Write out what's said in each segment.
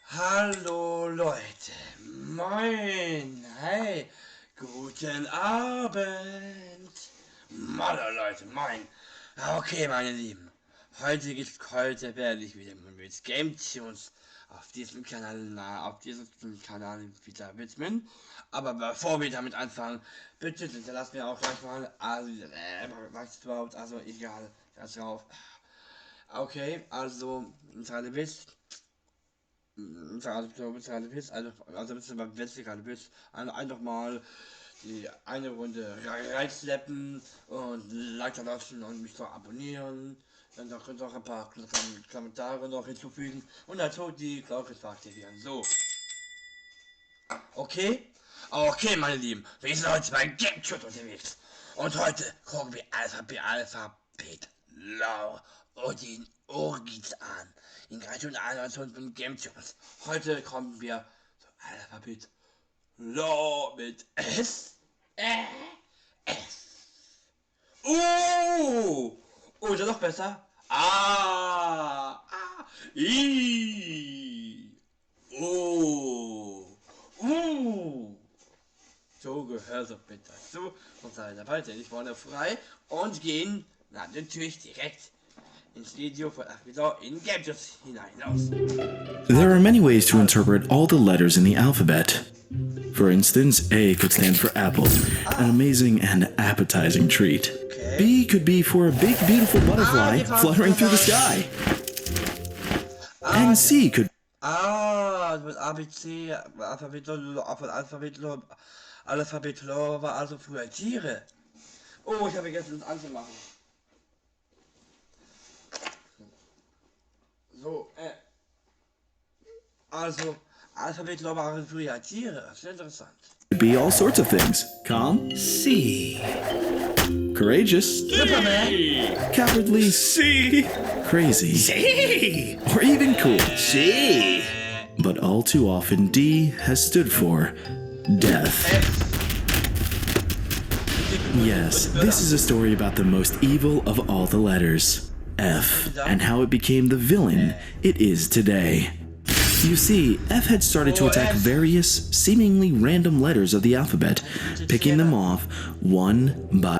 Hallo Leute, moin, hey, guten Abend. Hallo Leute, moin. Okay, meine Lieben, heute werde ich wieder mit Game Tunes auf diesem Kanal wieder widmen. Aber bevor wir damit anfangen, bitte hinterlasst mir auch gleich mal, was überhaupt, also egal, das drauf. Okay, also, gerade wisst, einfach mal die eine Runde reinschleppen und Like da lassen und mich doch abonnieren. Dann könnt ihr auch ein paar Kommentare noch hinzufügen und dazu die Glocke aktivieren. So. Okay? Okay, meine Lieben, wir sind heute bei Game unterwegs. Und heute gucken wir Alphabet Law und den Orgins an. In 391 von Game Tunes. Heute kommen wir zu Alphabet Law mit S. S. Oh, ist ja noch besser. I. So gehört es bitte dazu. Und seid dabei, denn ich vorne frei und gehen natürlich direkt ins Video von Alphabet in Gadgets hinein los. There are many ways to interpret all the letters in the alphabet. For instance, A could stand for apple, an amazing and appetizing treat. Okay. B could be for a big, beautiful butterfly fluttering through the sky. And C could Mit ABC, Alphabet war also früher Tiere. Oh, ich habe vergessen, das anzumachen. So, also, Alphabet waren früher Tiere. Das ist interessant. be all sorts of things. Calm, C. Courageous, Superman! cowardly, C. crazy, C. or even cool. C. But all too often, D has stood for death. Yes, this is a story about the most evil of all the letters, F, and how it became the villain it is today. You see, F had started to attack various, seemingly random letters of the alphabet, picking them off one by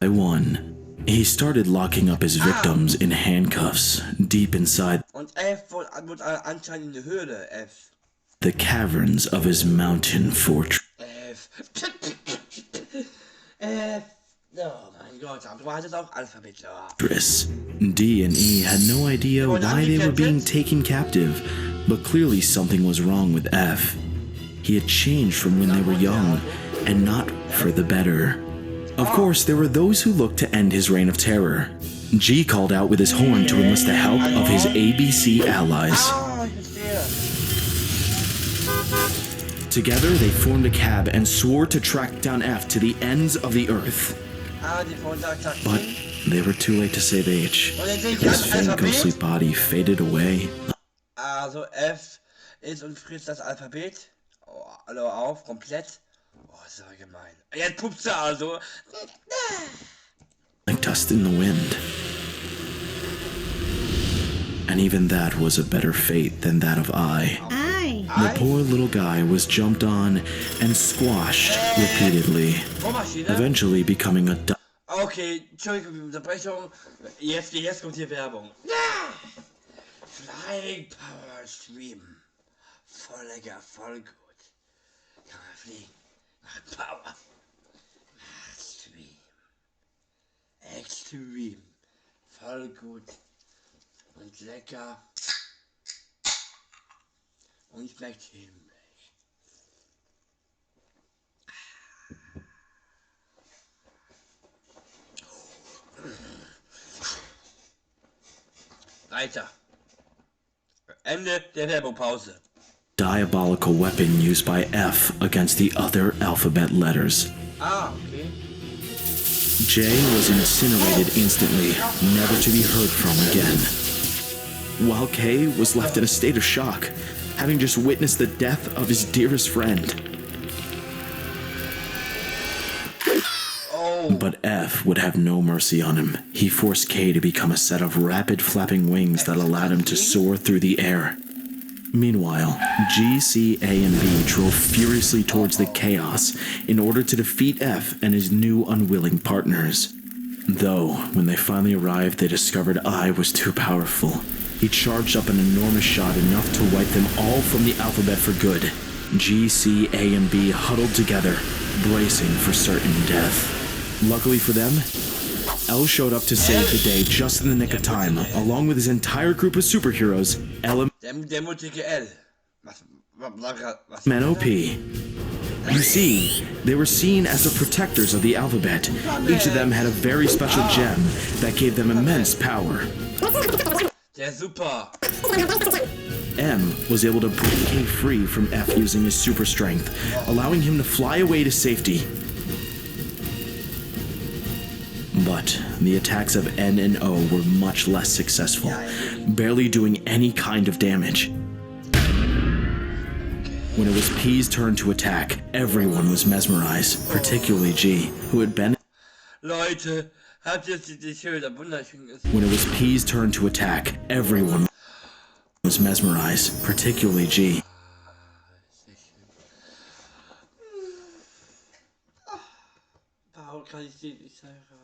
one. He started locking up his victims in handcuffs deep inside Und F wird anscheinend in der Höhle, F. the caverns of his mountain fortress. F. F. Oh mein Gott, du hattest auch Alphabet. D and E had no idea why they were being taken captive, but clearly something was wrong with F. He had changed from when they were young, and not for the better. Of course, there were those who looked to end his reign of terror. G called out with his horn to enlist the help of his ABC allies. Together, they formed a cab and swore to track down F to the ends of the earth. But they were too late to save H. His faint ghostly body faded away. Also F ist und frisst das Alphabet. Oh, hallo auf, komplett. Oh, ist ja gemein. Jetzt pupst er also. Like dust in the wind. And even that was a better fate than that of I. The poor little guy was jumped on and squashed repeatedly, eventually becoming a Okay, Entschuldigung für die Unterbrechung. Jetzt kommt hier Werbung. Flying Power Stream. Voll lecker, voll gut. Kann man fliegen. Macht Power. Macht Stream. Extreme. Voll gut. Und lecker. Und schmeckt himmlisch. Weiter. Ende der Werbepause. diabolical weapon used by F against the other alphabet letters. Okay. J was incinerated instantly, never to be heard from again. While K was left in a state of shock, having just witnessed the death of his dearest friend. But F would have no mercy on him. He forced K to become a set of rapid flapping wings that allowed him to soar through the air. Meanwhile, G, C, A, and B drove furiously towards the chaos in order to defeat F and his new unwilling partners. Though, when they finally arrived, they discovered I was too powerful. He charged up an enormous shot enough to wipe them all from the alphabet for good. G, C, A, and B huddled together, bracing for certain death. Luckily for them, L showed up to save the day just in the nick of time, along with his entire group of superheroes, L Der mutige L. Was and OP. You see, they were seen as the protectors of the alphabet. Each of them had a very special gem that gave them immense power. Der Super. M was able to break K free from F using his super strength, allowing him to fly away to safety. But the attacks of N and O were much less successful, barely doing any kind of damage. When it was P's turn to attack, everyone was mesmerized, particularly G, who had been... Leute, habt ihr die Schilder wunderschön ist? When it was P's turn to attack, everyone was mesmerized, particularly G. Warum kann ich die nicht heiraten?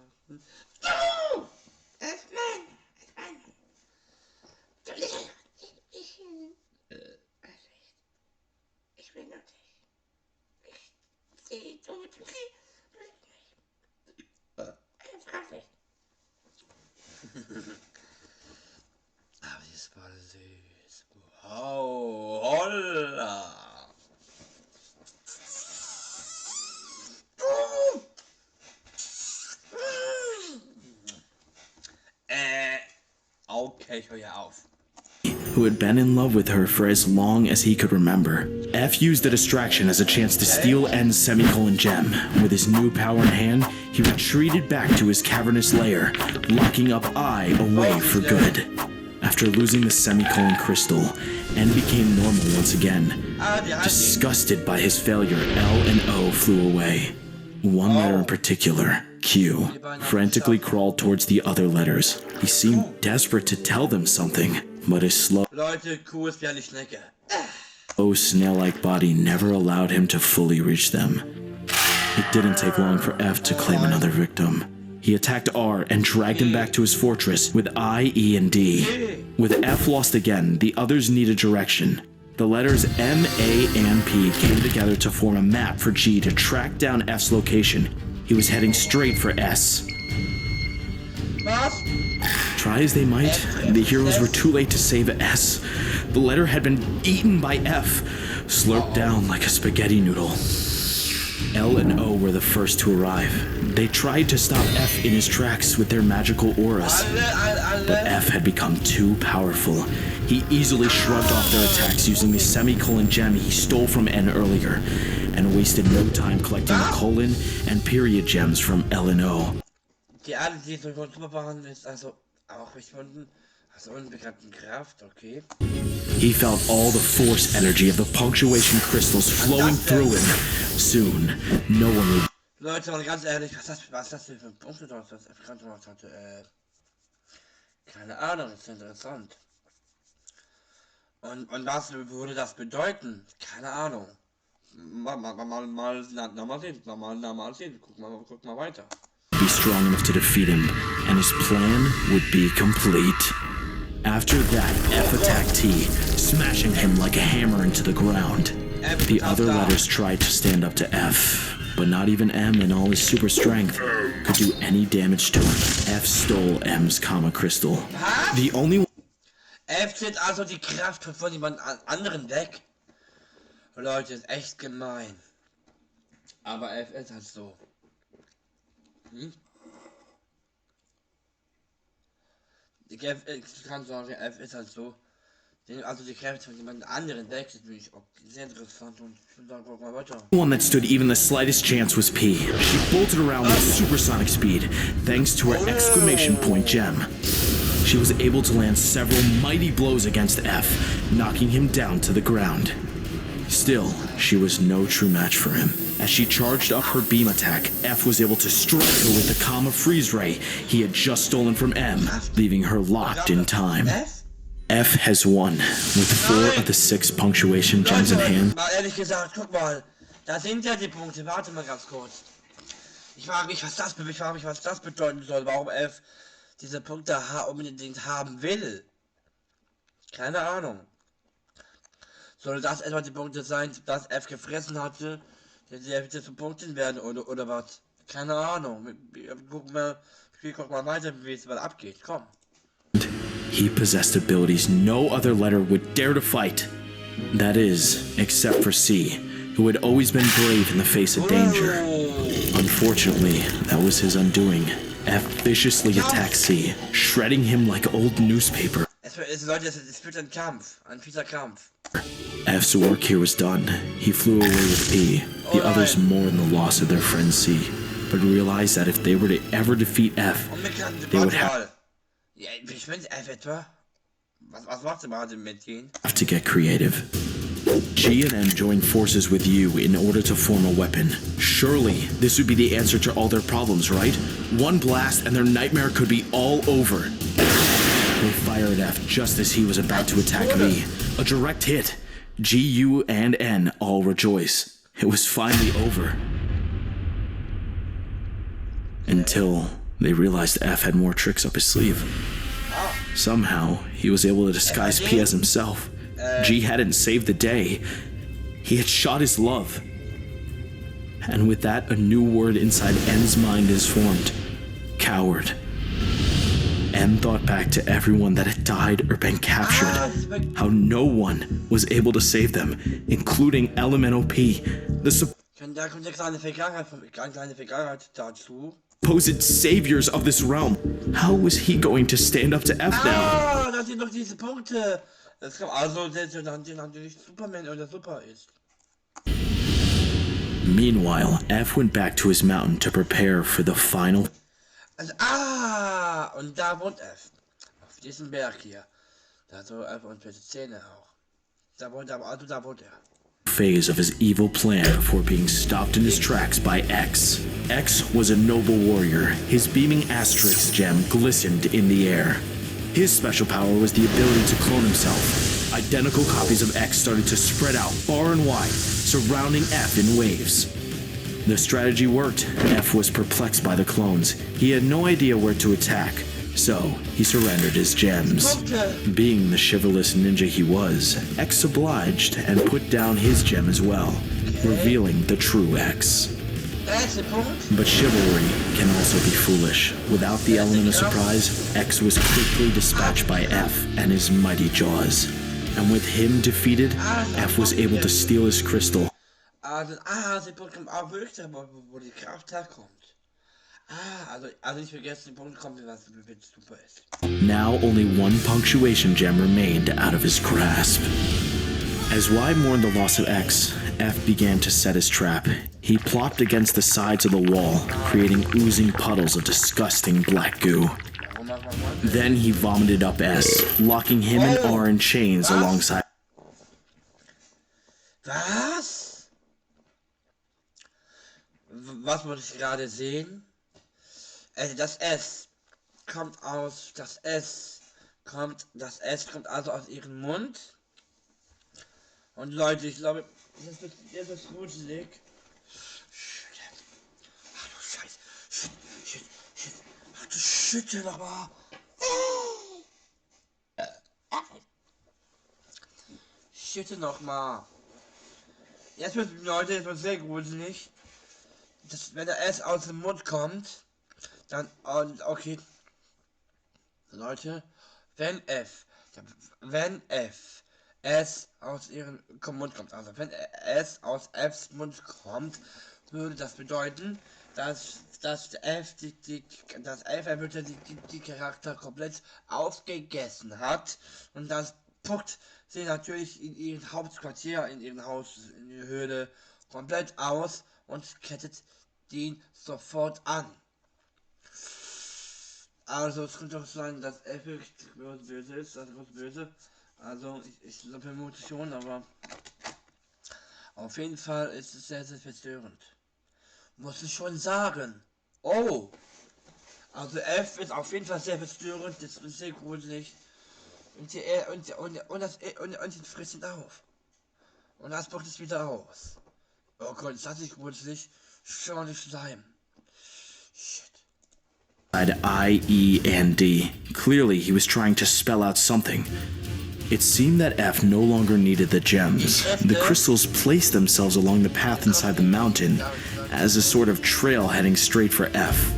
Ich will nur dich. Ich sehe so mit dem Frag nicht. Aber die ist voll süß. Wow, holla. Okay, ich höre ja auf. Who had been in love with her for as long as he could remember. F used the distraction as a chance to steal N's semicolon gem. With his new power in hand, he retreated back to his cavernous lair, locking up I away for good. After losing the semicolon crystal, N became normal once again. Disgusted by his failure, L and O flew away. One letter in particular, Q, frantically crawled towards the other letters. He seemed desperate to tell them something, but his slow, Leute, Kuh ist wie eine Schnecke. snail-like body never allowed him to fully reach them. It didn't take long for F to claim another victim. He attacked R and dragged him back to his fortress with I, E, and D. With F lost again, the others needed direction. The letters M, A, and P came together to form a map for G to track down F's location. He was heading straight for S. Was? Try as they might, the heroes were too late to save S. The letter had been eaten by F, slurped down like a spaghetti noodle. L and O were the first to arrive. They tried to stop F in his tracks with their magical auras, but F had become too powerful. He easily shrugged off their attacks using the semicolon gem he stole from N earlier, and wasted no time collecting the colon and period gems from L and O. Die alle, die so drüber waren, ist also auch verschwunden. Aus unbekannten Kraft, okay. He felt all the force energy of the punctuation crystals flowing through him. Soon, no one would... Leute, mal ganz ehrlich, was das für ein Punkt ist, was das bekannt gemacht hatte, keine Ahnung, ist interessant. Und was würde das bedeuten? Keine Ahnung. Mal sehen, guck mal weiter. Be strong enough to defeat him, and his plan would be complete. After that, F attacked T, smashing him like a hammer into the ground. The other letters tried to stand up to F, but not even M in all his super strength could do any damage to him. F stole M's Karma Crystal. The only F nimmt also die Kraft von jemand anderen weg. Leute, ist echt gemein. Aber F ist halt so. Ich kann sagen, F ist halt so. Also die Kräfte von jemand anderen weg, das finde ich auch sehr interessant und ich würde sagen, guck mal weiter. one that stood even the slightest chance was P. She bolted around with supersonic speed, thanks to her exclamation point gem. She was able to land several mighty blows against F, knocking him down to the ground. Still, she was no true match for him. As she charged up her beam attack, F was able to strike her with the Kama freeze ray he had just stolen from M, leaving her locked in time. F? F has won, with 4 of the 6 punctuation gems in hand. Mal ehrlich gesagt, guck mal. Da sind ja die Punkte. Warte mal ganz kurz. Ich frage mich, was das bedeuten soll. Warum F diese Punkte unbedingt haben will. Keine Ahnung. Soll das etwa die Punkte sein, dass F gefressen hatte, die F zu Punkten werden oder was? Keine Ahnung. Guck mal weiter, wie es mal abgeht. Komm. He possessed abilities no other letter would dare to fight. That is, except for C, who had always been brave in the face of danger. Unfortunately, that was his undoing. F viciously attacked C, shredding him like old newspaper. Es wird ein Kampf, ein fieser Kampf. F's work here was done. He flew away with P. The others mourned the loss of their friend C, but realized that if they were to ever defeat F, they would have to get creative. G and M joined forces with you in order to form a weapon. Surely, this would be the answer to all their problems, right? One blast and their nightmare could be all over. They fired F just as he was about to attack V. A direct hit. G, U, and N all rejoice. It was finally over. Until they realized F had more tricks up his sleeve. Somehow, he was able to disguise P as himself. G hadn't saved the day. He had shot his love. And with that, a new word inside N's mind is formed. Coward. N thought back to everyone that had died or been captured. How no one was able to save them, including Elemental P, the supposed saviors of this realm. How was he going to stand up to F now? Das sind doch diese Punkte. Das kann also natürlich Superman oder Super ist. Meanwhile, F went back to his mountain to prepare for the final. Also, und da wohnt F. Auf diesem Berg hier. Da soll F und für die Zähne auch. Da wohnt er. Phase of his evil plan before being stopped in his tracks by X. X was a noble warrior. His beaming asterisk gem glistened in the air. His special power was the ability to clone himself. Identical copies of X started to spread out far and wide, surrounding F in waves. The strategy worked. F was perplexed by the clones. He had no idea where to attack, so he surrendered his gems. Being the chivalrous ninja he was, X obliged and put down his gem as well, revealing the true X. But chivalry can also be foolish. Without the element of surprise, X was quickly dispatched by F and his mighty jaws. And with him defeated, F was able to steal his crystal. Sie bekommt auch wirklich, wo die Kraft herkommt. Also nicht vergessen, die Punkte kommen, was super ist. Now only one punctuation gem remained out of his grasp. As Y mourned the loss of X, F began to set his trap. He plopped against the sides of the wall, creating oozing puddles of disgusting black goo. Then he vomited up S, locking him and R in chains alongside. Was? Was wollte ich gerade sehen? Das S kommt also aus ihrem Mund. Und Leute, ich glaube, das ist gruselig. Ach du Scheiße. Shit. Ach du Schütte nochmal. Shit nochmal. Jetzt wird, Leute, das wird sehr gruselig. Wenn der S aus dem Mund kommt, dann, okay. Leute, wenn F S aus ihrem Mund kommt, also wenn S aus Fs Mund kommt, würde das bedeuten, dass F die Charakter komplett aufgegessen hat und das puckt sie natürlich in ihrem Hauptquartier, in ihrem Haus, in der Höhle komplett aus und kettet den sofort an. Also es könnte auch sein, dass F wirklich böse ist, also böse. Also ich vermute schon, aber auf jeden Fall ist es sehr, sehr verstörend. Muss ich schon sagen. Oh! Also F ist auf jeden Fall sehr verstörend, das ist sehr gruselig. und frisst ihn auf. Und das spuckt es wieder aus. Oh Gott, ist das nicht gruselig? Schon nicht Schleim. Shit. I, E, and D. Clearly, he was trying to spell out something. It seemed that F no longer needed the gems. The crystals placed themselves along the path inside the mountain as a sort of trail heading straight for F.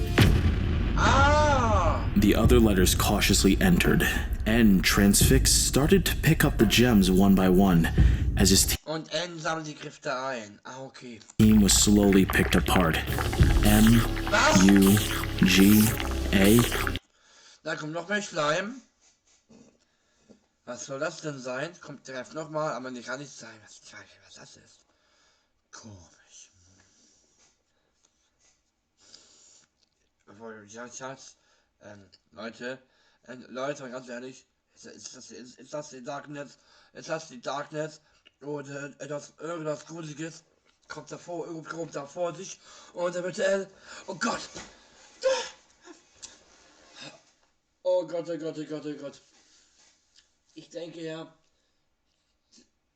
Ah! The other letters cautiously entered. N, transfixed, started to pick up the gems one by one as his Und N sammelt die Kräfte ein. Ah, okay. team was slowly picked apart. M, Was? U, G, A. Da kommt noch mehr Schleim. Was soll das denn sein? Kommt der F nochmal, aber nicht kann nicht sein. Was das ist? Komisch. Bevor ich Schatz, Leute, Leute, ganz ehrlich, ist das die Darknet? Ist das die Darknet? Oder irgendwas Gruseliges? Kommt davor, irgendwo kommt da vor sich und dann wird L. Oh Gott! Oh Gott, oh Gott, oh Gott, oh Gott. Ich denke ja,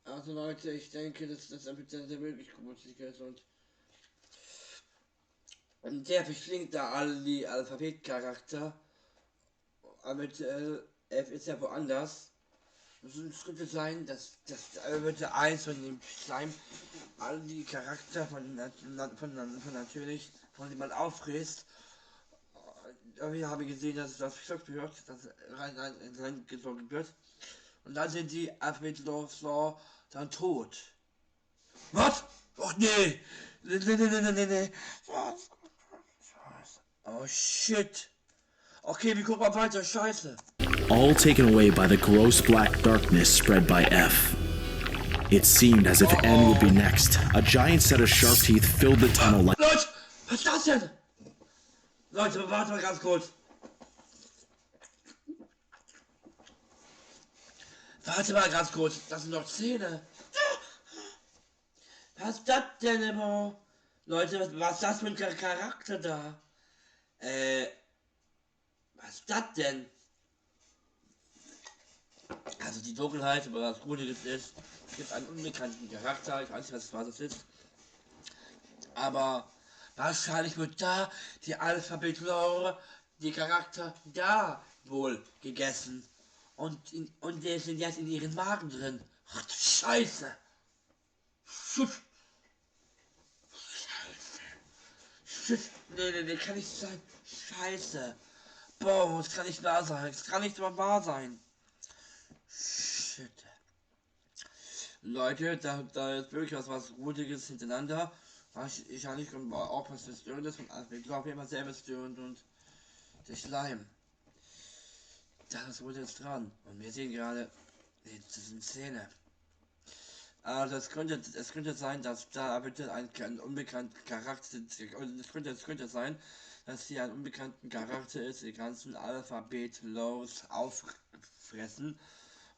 also Leute, ich denke, dass das ein bisschen sehr wirklich gruselig ist und der verschlingt da alle die Alphabetcharakter, aber F ist ja woanders. Es könnte sein, dass wird eins von dem Slime alle die Charakter von natürlich, von dem man auffrisst. Irgendwie habe ich gesehen, dass das geschluckt wird, dass reingezogen wird. Und dann sind die Alphabetloser dann tot. Was? Och nee! Nee. Oh shit. Okay, wir gucken mal weiter. Scheiße. All taken away by the gross black darkness spread by F. It seemed as if N would be next. A giant set of shark teeth filled the tunnel like... Leute, was ist das denn? Leute, warte mal ganz kurz. Warte mal ganz kurz. Das sind noch Zähne. Was ist das denn immer? Leute, was ist das für ein Charakter da? Was ist das denn? Also die Dunkelheit, aber was Gruseliges ist, es gibt einen unbekannten Charakter, ich weiß nicht, was das ist. Aber wahrscheinlich wird da die Alphabet-Lore, die Charakter da wohl gegessen. Und die sind jetzt in ihren Magen drin. Ach du Scheiße. Scheiße. Nee, kann nicht sein. Scheiße. Boah, das kann nicht wahr sein. Das kann nicht wahr sein. Shit. Leute, da ist wirklich was Gruseliges hintereinander. Wahrscheinlich kommt auch was Verstörendes von Alphabet. Ich glaube immer sehr verstörend und der Schleim. Das wurde jetzt dran. Und wir sehen gerade, das sind Zähne. Also es könnte sein, dass da bitte ein unbekannter Charakter, es könnte sein, dass hier ein unbekannten Charakter ist, die ganzen Alphabet-Lows auffressen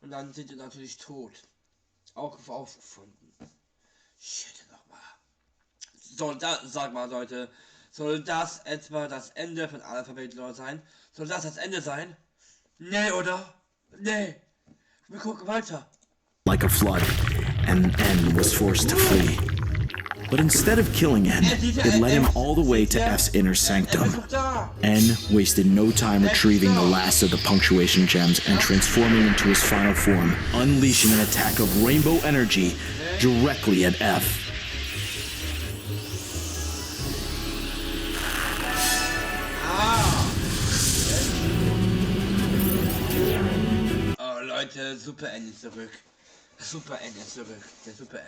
und dann sind die natürlich tot. Auch aufgefunden. Shit, nochmal. Sag mal Leute, soll das etwa das Ende von Alphabet-Low sein? Soll das das Ende sein? Nee, oder? Nee. Wir gucken weiter. like a flood, and N was forced to flee. But instead of killing N, it led him all the way to F's inner sanctum. N wasted no time retrieving the last of the punctuation gems and transforming into his final form, unleashing an attack of rainbow energy directly at F. Oh Leute, Super N ist zurück. Super N ist zurück. Der Super N.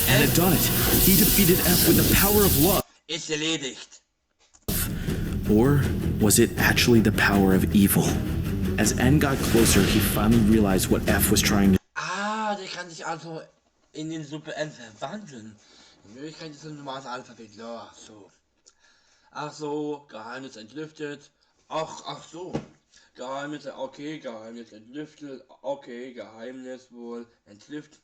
And it done it. He defeated F with the power of love. Ist erledigt. Or was it actually the power of evil? As N got closer, he finally realized what F was trying to... Ah, der kann sich also in den Super N verwandeln. In Wirklichkeit ist es ein normales Alphabet. Ja, ach so. Ach so, Geheimnis entlüftet. Ach so. Geheimnis, okay, Geheimnis entlüftet. Okay, Geheimnis wohl entlüftet.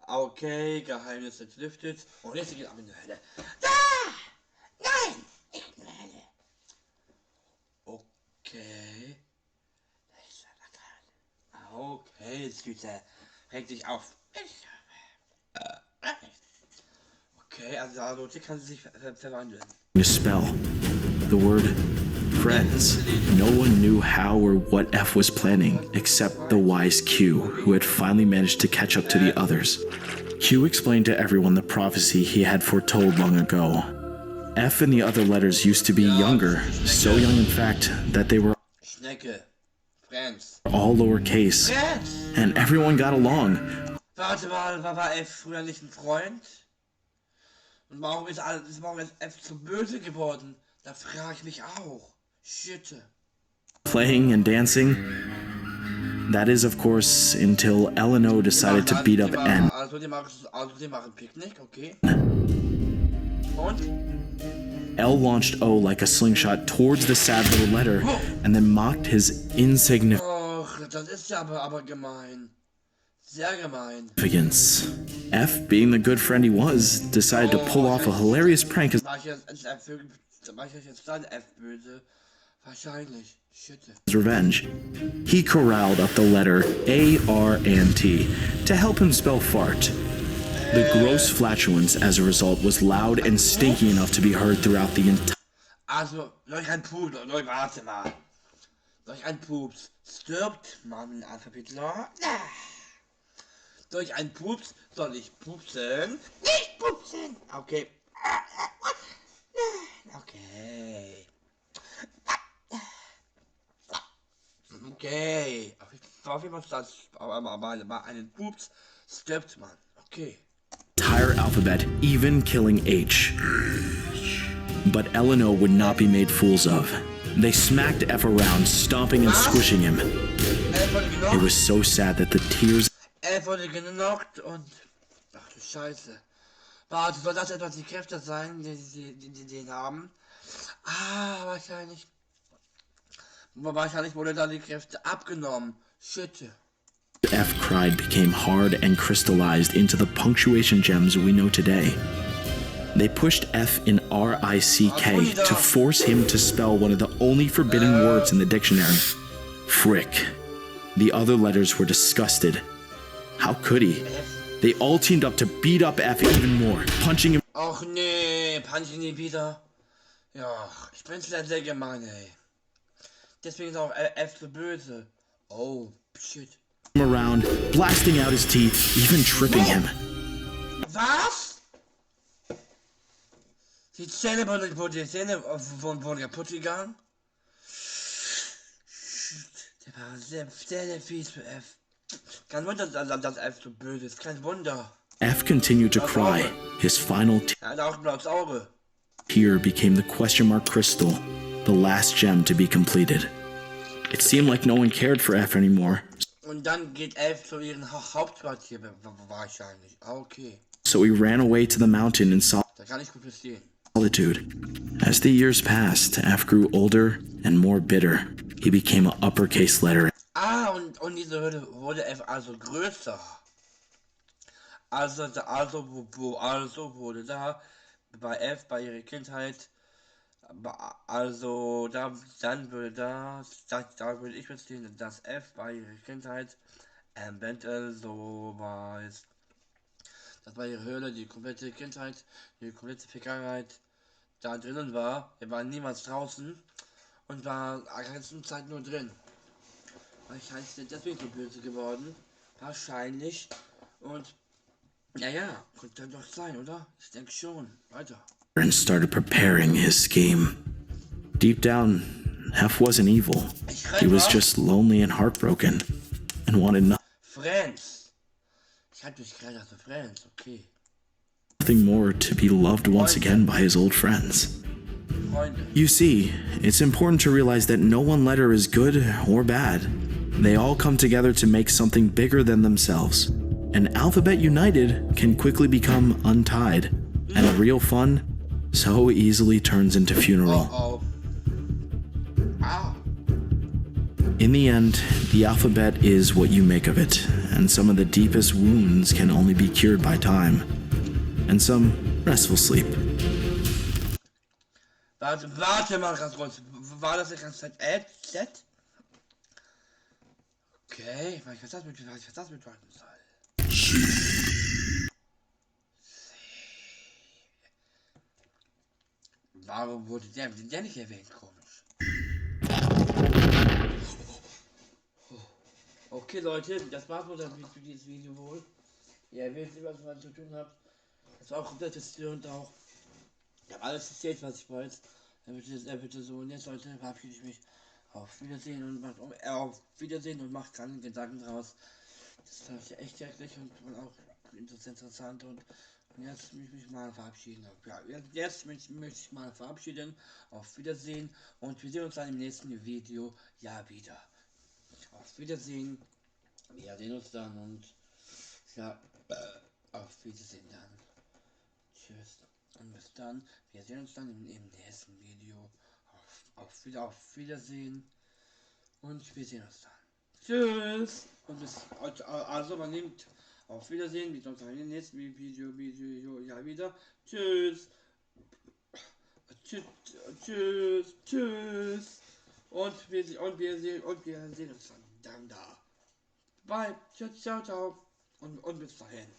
Okay, Geheimnis entlüftet. Und jetzt geht ab in die Hölle. Nein! Ich bin Hölle. Okay. Okay, jetzt Güte. Reg dich auf. Okay, also die kann sie sich verwandeln. A spell. The word friends. No one knew how or what F was planning, except the wise Q, who had finally managed to catch up to the others. Q explained to everyone the prophecy he had foretold long ago. F and the other letters used to be younger, so young in fact that they were Schnecke. Friends. all lowercase, Friends! and everyone got along. Warte mal, war F früher nicht ein Freund? Und warum ist F so böse geworden? Da frage ich mich auch. Shit. Playing and dancing. That is, of course, until Eleanor decided to beat up N. Also die machen Picknick, okay. Und? L launched O like a slingshot towards the sad little letter and then mocked his insignificance. Och, das ist ja aber gemein. Sehr gemein. F, being the good friend he was, decided to pull off a hilarious prank as War ich jetzt dann F böse? Wahrscheinlich. Shit. revenge. He corralled up the letter A, R, and T to help him spell fart. The gross flatulence as a result was loud and stinky enough to be heard throughout the entire. Also, durch ein Pups, warte mal. Durch ein Pups stirbt man in Alphabetler. Durch ein Pups soll ich pupsen? Nicht pupsen! Okay. Okay. Okay. Auf jeden Fall aber bei einem Pups stirbt man. Okay. Entire alphabet, even killing H. But Eleanor would not be made fools of. They smacked F around, stomping and squishing him. It was so sad that the tears. Er wurde genockt und... Ach du Scheiße. Warte, soll das etwas die Kräfte sein, die den haben? Ah, wahrscheinlich... Wahrscheinlich wurde da die Kräfte abgenommen. Shit. F cried became hard and crystallized into the punctuation gems we know today. They pushed F in R-I-C-K to force him to spell one of the only forbidden words in the dictionary. Frick. The other letters were disgusted. How could he? They all teamed up to beat up F even more, punching him. Och nee, punchen die wieder. Ja, ich bin's sehr gemein, ey. Deswegen ist auch F so böse. Oh, shit. Around, blasting out his teeth, even tripping him. Was? Die Zähne wurden kaputt gegangen? Der war sehr fies für F. Kein Wunder, dass F so böse ist. Kein Wunder. F continued to cry. His final Er hat auch ein blaues Auge. tear became the question mark crystal, the last gem to be completed. It seemed like no one cared for F anymore. Und dann geht F zu ihrem Hauptquartier wahrscheinlich. Okay. So he ran away to the mountain in Da kann ich gut verstehen. solitude. As the years passed, F grew older and more bitter. He became an uppercase letter. Ah, und diese Hürde wurde F also größer. Also wurde da bei F, bei ihrer Kindheit, also dann würde da würde ich verstehen, dass F bei ihrer Kindheit eventuell so weiß, dass bei ihrer Höhle die komplette Kindheit, die komplette Vergangenheit da drinnen war. Wir waren niemals draußen und war die ganze Zeit nur drin. Wahrscheinlich sind deswegen so böse geworden. Wahrscheinlich. Und ja, könnte doch sein, oder? Ich denke schon. Weiter. And started preparing his scheme. Deep down, F wasn't evil. He was just lonely and heartbroken and wanted Friends. Ich hab dich gerade also Friends, okay. nothing more to be loved once again by his old friends. Freunde. You see, it's important to realize that no one letter is good or bad. They all come together to make something bigger than themselves. An alphabet united can quickly become untied, and real fun so easily turns into funeral. Oh. Ah. In the end, the alphabet is what you make of it, and some of the deepest wounds can only be cured by time, and some restful sleep. Warte mal ganz kurz. War das die ganze Zeit Z? Okay, was das bedeuten soll. Warum wurde der nicht erwähnt? Komisch. Okay Leute, das war's wohl für dieses Video wohl. Ihr wisst, was ihr zu tun habt. Das war auch komplett und auch. Ich habe alles erzählt, was ich wollte. Bitte so. Und jetzt Leute, verabschiede ich mich. Auf Wiedersehen und macht keine Gedanken draus. Das läuft ja echt wirklich und auch interessant und jetzt möchte ich mich mal verabschieden. Ja, jetzt möchte ich mal verabschieden. Auf Wiedersehen und wir sehen uns dann im nächsten Video ja wieder. Auf Wiedersehen. Wir sehen uns dann und ja, auf Wiedersehen dann. Tschüss und bis dann. Wir sehen uns dann im nächsten Video. Auf Wiedersehen und wir sehen uns dann. Tschüss und bis also man nimmt auf Wiedersehen, wir sehen uns dann im nächsten Video ja wieder. Tschüss. Tschüss. Und wir sehen uns dann da. Bye. Ciao. Und bis dahin.